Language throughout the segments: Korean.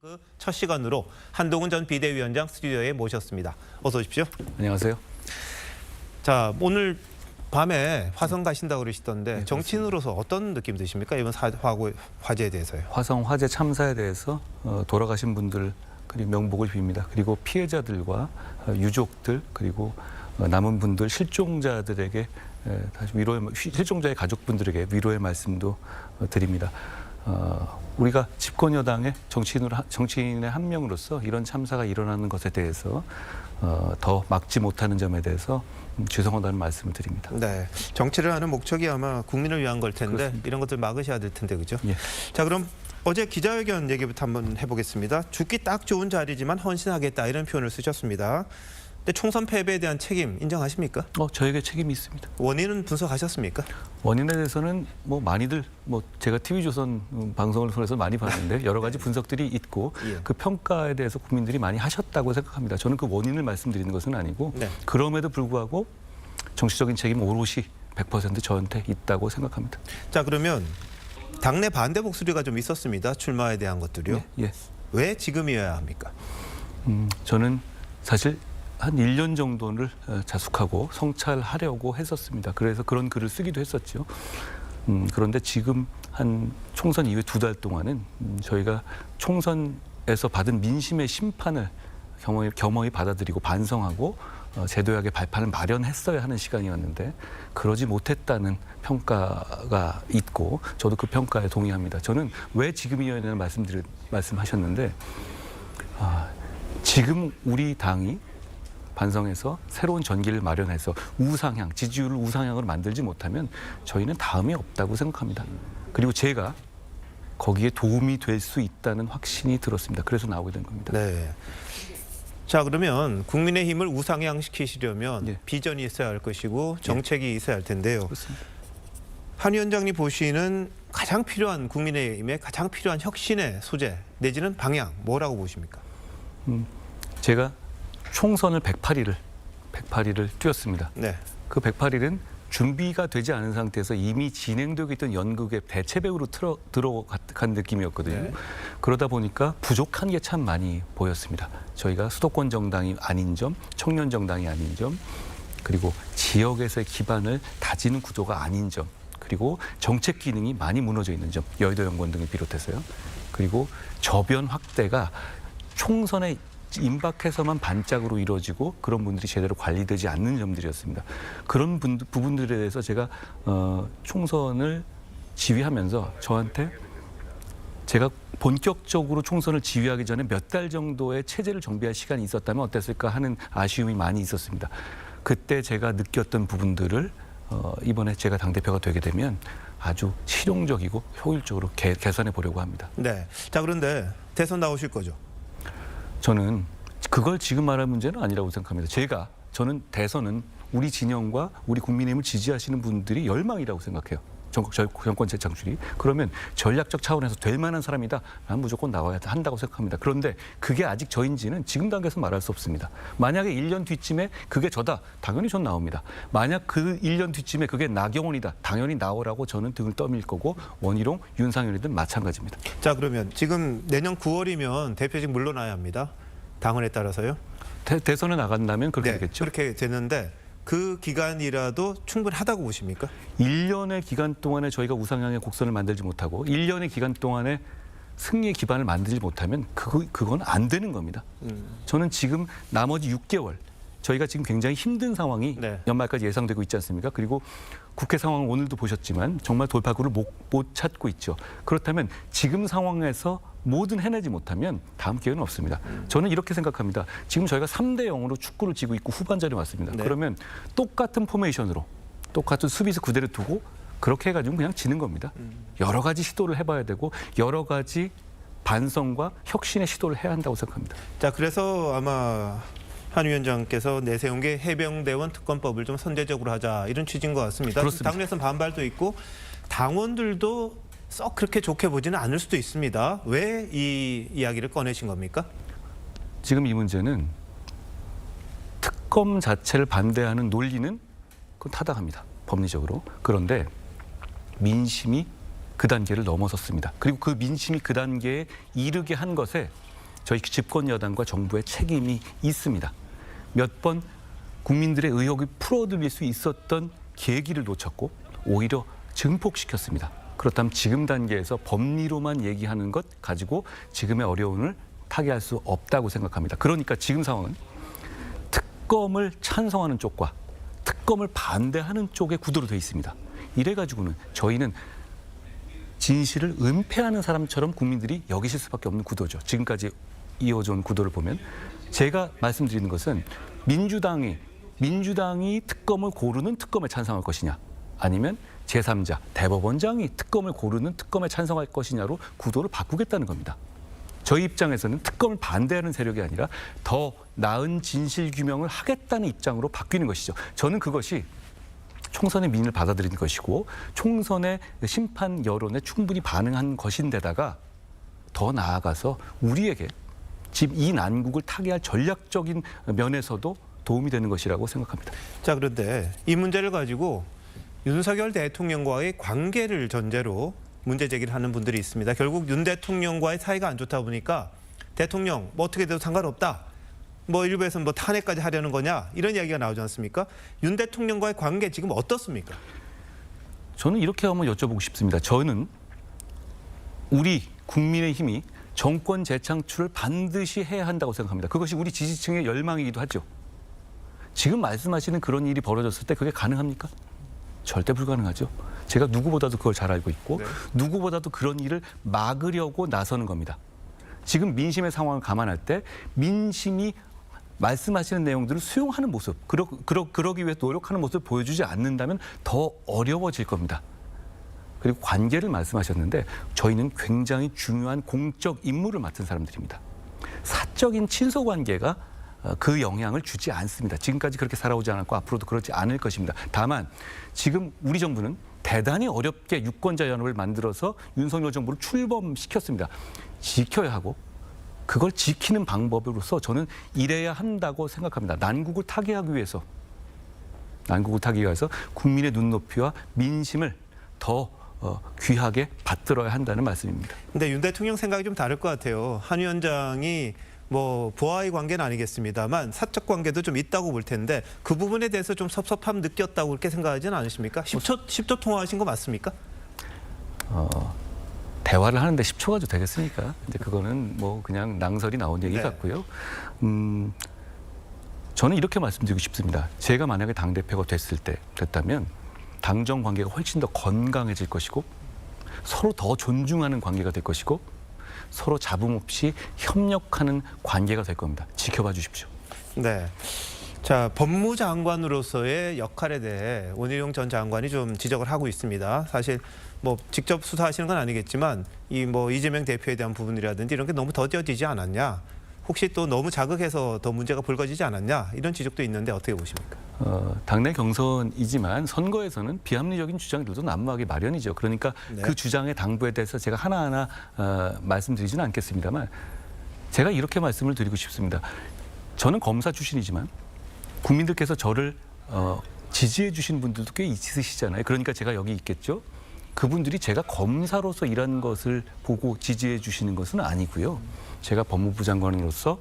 그 첫 시간으로 한동훈 전 비대위원장 스튜디오에 모셨습니다. 어서 오십시오. 안녕하세요. 자, 오늘 밤에 화성 가신다고 그러시던데 네, 정치인으로서 어떤 느낌 드십니까? 이번 화재에 대해서요. 화성 화재 참사에 대해서 돌아가신 분들 그리고 명복을 빕니다. 그리고 피해자들과 유족들 그리고 남은 분들 실종자들에게 다시 실종자의 가족분들에게 위로의 말씀도 드립니다. 우리가 집권 여당의 정치인의 한 명으로서 이런 참사가 일어나는 것에 대해서 더 막지 못하는 점에 대해서 죄송하다는 말씀을 드립니다. 네, 정치를 하는 목적이 아마 국민을 위한 걸 텐데 그렇습니다. 이런 것들 막으셔야 될 텐데 그죠? 예. 자, 그럼 어제 기자회견 얘기부터 한번 해보겠습니다. 죽기 딱 좋은 자리지만 헌신하겠다 이런 표현을 쓰셨습니다. 근데 총선 패배에 대한 책임 인정하십니까? 저에게 책임이 있습니다. 원인은 분석하셨습니까? 원인에 대해서는 많이들 제가 TV조선 방송을 통해서 많이 봤는데 여러 가지 분석들이 있고 예. 그 평가에 대해서 국민들이 많이 하셨다고 생각합니다. 저는 그 원인을 말씀드리는 것은 아니고 네. 그럼에도 불구하고 정치적인 책임은 오롯이 100% 저한테 있다고 생각합니다. 자, 그러면 당내 반대 목소리가 좀 있었습니다. 출마에 대한 것들이요. 예. 왜 지금이어야 합니까? 저는 사실 한 1년 정도를 자숙하고 성찰하려고 했었습니다. 그래서 그런 글을 쓰기도 했었죠. 그런데 지금 한 총선 이후에 2달 동안은 저희가 총선에서 받은 민심의 심판을 겸허히 받아들이고 반성하고 제도약의 발판을 마련했어야 하는 시간이었는데 그러지 못했다는 평가가 있고 저도 그 평가에 동의합니다. 저는 왜 지금이어야 되는 말씀하셨는데 지금 우리 당이 반성해서 새로운 전기를 마련해서 우상향, 지지율을 우상향으로 만들지 못하면 저희는 다음이 없다고 생각합니다. 그리고 제가 거기에 도움이 될 수 있다는 확신이 들었습니다. 그래서 나오게 된 겁니다. 네. 자, 그러면 국민의힘을 우상향시키시려면 예. 비전이 있어야 할 것이고 정책이 있어야 할 텐데요. 그렇습니다. 한 위원장님 보시는 가장 필요한 국민의힘의 가장 필요한 혁신의 소재 내지는 방향 뭐라고 보십니까? 제가 총선을 108일을 뛰었습니다. 네. 그 108일은 준비가 되지 않은 상태에서 이미 진행되고 있던 연극의 대체 배우로 들어간 느낌이었거든요. 네. 그러다 보니까 부족한 게 참 많이 보였습니다. 저희가 수도권 정당이 아닌 점, 청년 정당이 아닌 점, 그리고 지역에서의 기반을 다지는 구조가 아닌 점, 그리고 정책 기능이 많이 무너져 있는 점, 여의도 연구원 등을 비롯해서요. 그리고 저변 확대가 총선에 임박해서만 반짝으로 이루어지고 그런 분들이 제대로 관리되지 않는 점들이었습니다. 그런 부분들에 대해서 제가 총선을 지휘하면서 저한테 제가 본격적으로 총선을 지휘하기 전에 몇 달 정도의 체제를 정비할 시간이 있었다면 어땠을까 하는 아쉬움이 많이 있었습니다. 그때 제가 느꼈던 부분들을 이번에 제가 당대표가 되게 되면 아주 실용적이고 효율적으로 개선해 보려고 합니다. 네. 자, 그런데 대선 나오실 거죠? 저는 그걸 지금 말할 문제는 아니라고 생각합니다. 저는 대선은 우리 진영과 우리 국민의힘을 지지하시는 분들이 열망이라고 생각해요. 정권 재창출이. 그러면 전략적 차원에서 될 만한 사람이다. 난 무조건 나와야 한다고 생각합니다. 그런데 그게 아직 저인지는 지금 단계에서 말할 수 없습니다. 만약에 1년 뒤쯤에 그게 저다. 당연히 전 나옵니다. 만약 그 1년 뒤쯤에 그게 나경원이다. 당연히 나오라고 저는 등을 떠밀 거고 원희룡, 윤상현이든 마찬가지입니다. 자, 그러면 지금 내년 9월이면 대표직 물러나야 합니다. 당원에 따라서요. 대선에 나간다면 그렇게 네, 되겠죠. 그렇게 되는데 그 기간이라도 충분하다고 보십니까? 1년의 기간 동안에 저희가 우상향의 곡선을 만들지 못하고 1년의 기간 동안에 승리의 기반을 만들지 못하면 그건 안 되는 겁니다. 저는 지금 나머지 6개월 저희가 지금 굉장히 힘든 상황이 네. 연말까지 예상되고 있지 않습니까? 그리고 국회 상황을 오늘도 보셨지만 정말 돌파구를 못 찾고 있죠. 그렇다면 지금 상황에서 뭐든 해내지 못하면 다음 기회는 없습니다. 저는 이렇게 생각합니다. 지금 저희가 3대 0으로 축구를 지고 있고 후반전에 왔습니다. 네. 그러면 똑같은 포메이션으로 똑같은 수비수 그대로 두고 그렇게 해가지고 그냥 지는 겁니다. 여러 가지 시도를 해봐야 되고 여러 가지 반성과 혁신의 시도를 해야 한다고 생각합니다. 자, 그래서 아마 한 위원장께서 내세운 게 해병대원 특검법을 좀 선제적으로 하자 이런 취지인 것 같습니다. 그렇습니다. 당내에서는 반발도 있고 당원들도 썩 그렇게 좋게 보지는 않을 수도 있습니다. 왜 이 이야기를 꺼내신 겁니까? 지금 이 문제는 특검 자체를 반대하는 논리는 그건 타당합니다. 법리적으로. 그런데 민심이 그 단계를 넘어섰습니다. 그리고 그 민심이 그 단계에 이르게 한 것에 저희 집권 여당과 정부의 책임이 있습니다. 몇 번 국민들의 의혹이 풀어드릴 수 있었던 계기를 놓쳤고 오히려 증폭시켰습니다. 그렇다면 지금 단계에서 법리로만 얘기하는 것 가지고 지금의 어려움을 타개할 수 없다고 생각합니다. 그러니까 지금 상황은 특검을 찬성하는 쪽과 특검을 반대하는 쪽의 구도로 되어 있습니다. 이래가지고는 저희는 진실을 은폐하는 사람처럼 국민들이 여기실 수밖에 없는 구도죠. 지금까지 이어져 온 구도를 보면 제가 말씀드리는 것은 민주당이 특검을 고르는 특검에 찬성할 것이냐 아니면 제3자 대법원장이 특검을 고르는 특검에 찬성할 것이냐로 구도를 바꾸겠다는 겁니다. 저희 입장에서는 특검을 반대하는 세력이 아니라 더 나은 진실 규명을 하겠다는 입장으로 바뀌는 것이죠. 저는 그것이 총선의 민의를 받아들이는 것이고 총선의 심판 여론에 충분히 반응한 것인데다가 더 나아가서 우리에게 지금 이 난국을 타개할 전략적인 면에서도 도움이 되는 것이라고 생각합니다. 자, 그런데 이 문제를 가지고 윤석열 대통령과의 관계를 전제로 문제 제기를 하는 분들이 있습니다. 결국 윤 대통령과의 사이가 안 좋다 보니까 대통령 뭐 어떻게 돼도 상관없다. 뭐 일부에서는 뭐 탄핵까지 하려는 거냐 이런 이야기가 나오지 않습니까? 윤 대통령과의 관계 지금 어떻습니까? 저는 이렇게 한번 여쭤보고 싶습니다. 저는 우리 국민의힘이 정권 재창출을 반드시 해야 한다고 생각합니다. 그것이 우리 지지층의 열망이기도 하죠. 지금 말씀하시는 그런 일이 벌어졌을 때 그게 가능합니까? 절대 불가능하죠. 제가 누구보다도 그걸 잘 알고 있고 누구보다도 그런 일을 막으려고 나서는 겁니다. 지금 민심의 상황을 감안할 때 민심이 말씀하시는 내용들을 수용하는 모습, 그러기 위해 노력하는 모습을 보여주지 않는다면 더 어려워질 겁니다. 그리고 관계를 말씀하셨는데 저희는 굉장히 중요한 공적 임무를 맡은 사람들입니다. 사적인 친소 관계가 그 영향을 주지 않습니다. 지금까지 그렇게 살아오지 않았고 앞으로도 그렇지 않을 것입니다. 다만 지금 우리 정부는 대단히 어렵게 유권자 연합을 만들어서 윤석열 정부를 출범시켰습니다. 지켜야 하고 그걸 지키는 방법으로서 저는 이래야 한다고 생각합니다. 난국을 타개하기 위해서 국민의 눈높이와 민심을 더 귀하게 받들어야 한다는 말씀입니다. 근데 윤 대통령 생각이 좀 다를 것 같아요. 한 위원장이 뭐 부하의 관계는 아니겠습니다만 사적 관계도 좀 있다고 볼 텐데 그 부분에 대해서 좀 섭섭함 느꼈다고 그렇게 생각하지는 않으십니까? 10초 통화하신 거 맞습니까? 대화를 하는데 10초가 좀 되겠습니까? 이제 그거는 뭐 그냥 낭설이 나온 얘기 같고요. 저는 이렇게 말씀드리고 싶습니다. 제가 만약에 당대표가 됐다면 당정 관계가 훨씬 더 건강해질 것이고 서로 더 존중하는 관계가 될 것이고 서로 잡음 없이 협력하는 관계가 될 겁니다. 지켜봐 주십시오. 네. 자, 법무장관으로서의 역할에 대해 원희룡 전 장관이 좀 지적을 하고 있습니다. 사실 뭐 직접 수사하시는 건 아니겠지만 뭐 이재명 대표에 대한 부분이라든지 이런 게 너무 더뎌지지 않았냐? 혹시 또 너무 자극해서 더 문제가 불거지지 않았냐? 이런 지적도 있는데 어떻게 보십니까? 당내 경선이지만 선거에서는 비합리적인 주장들도 난무하기 마련이죠. 그러니까 그 주장의 당부에 대해서 제가 하나하나 말씀드리지는 않겠습니다만 제가 이렇게 말씀을 드리고 싶습니다. 저는 검사 출신이지만 국민들께서 저를 지지해 주신 분들도 꽤 있으시잖아요. 그러니까 제가 여기 있겠죠. 그분들이 제가 검사로서 일하는 것을 보고 지지해 주시는 것은 아니고요. 제가 법무부 장관으로서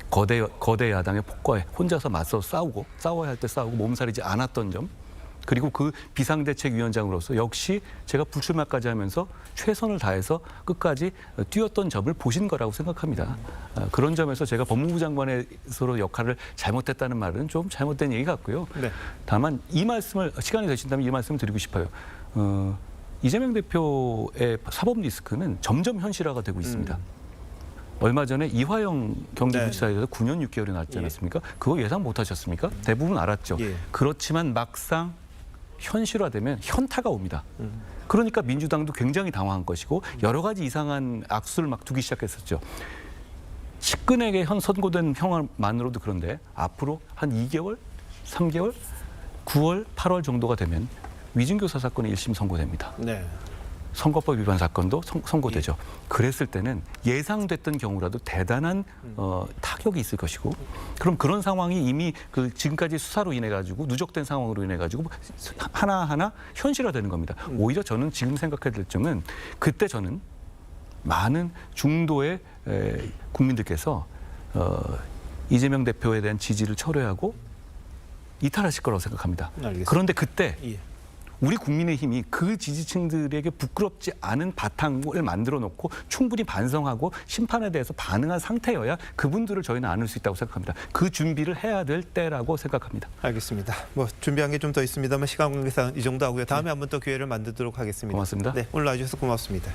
거대 야당의 폭거에 혼자서 맞서 싸워야 할 때 싸우고 몸살이지 않았던 점, 그리고 그 비상대책위원장으로서 역시 제가 불출마까지 하면서 최선을 다해서 끝까지 뛰었던 점을 보신 거라고 생각합니다. 그런 점에서 제가 법무부 장관으로 역할을 잘못했다는 말은 좀 잘못된 얘기 같고요. 네. 다만 이 말씀을 시간이 되신다면 이 말씀을 드리고 싶어요. 이재명 대표의 사법 리스크는 점점 현실화가 되고 있습니다. 얼마 전에 이화영 경기부지사에서 9년 6개월이 나왔지 않았습니까? 그거 예상 못하셨습니까? 대부분 알았죠. 그렇지만 막상 현실화되면 현타가 옵니다. 그러니까 민주당도 굉장히 당황한 것이고 여러 가지 이상한 악수를 막 두기 시작했었죠. 측근에게 선고된 형만으로도 그런데 앞으로 한 2개월, 3개월, 9월, 8월 정도가 되면 위증교사 사건이 1심 선고됩니다. 네. 선거법 위반 사건도 선고되죠. 그랬을 때는 예상됐던 경우라도 대단한 타격이 있을 것이고, 그럼 그런 상황이 이미 그 지금까지 수사로 인해 가지고 누적된 상황으로 인해 가지고 하나하나 현실화되는 겁니다. 오히려 저는 지금 생각해야 될 점은 그때 저는 많은 중도의 국민들께서 이재명 대표에 대한 지지를 철회하고 이탈하실 거라고 생각합니다. 알겠습니다. 그런데 그때 예. 우리 국민의힘이 그 지지층들에게 부끄럽지 않은 바탕을 만들어 놓고 충분히 반성하고 심판에 대해서 반응한 상태여야 그분들을 저희는 안을 수 있다고 생각합니다. 그 준비를 해야 될 때라고 생각합니다. 알겠습니다. 뭐 준비한 게 좀 더 있습니다만 시간 관계상 이 정도 하고요. 다음에 한번 또 기회를 만들도록 하겠습니다. 고맙습니다. 네, 오늘 나와주셔서 고맙습니다.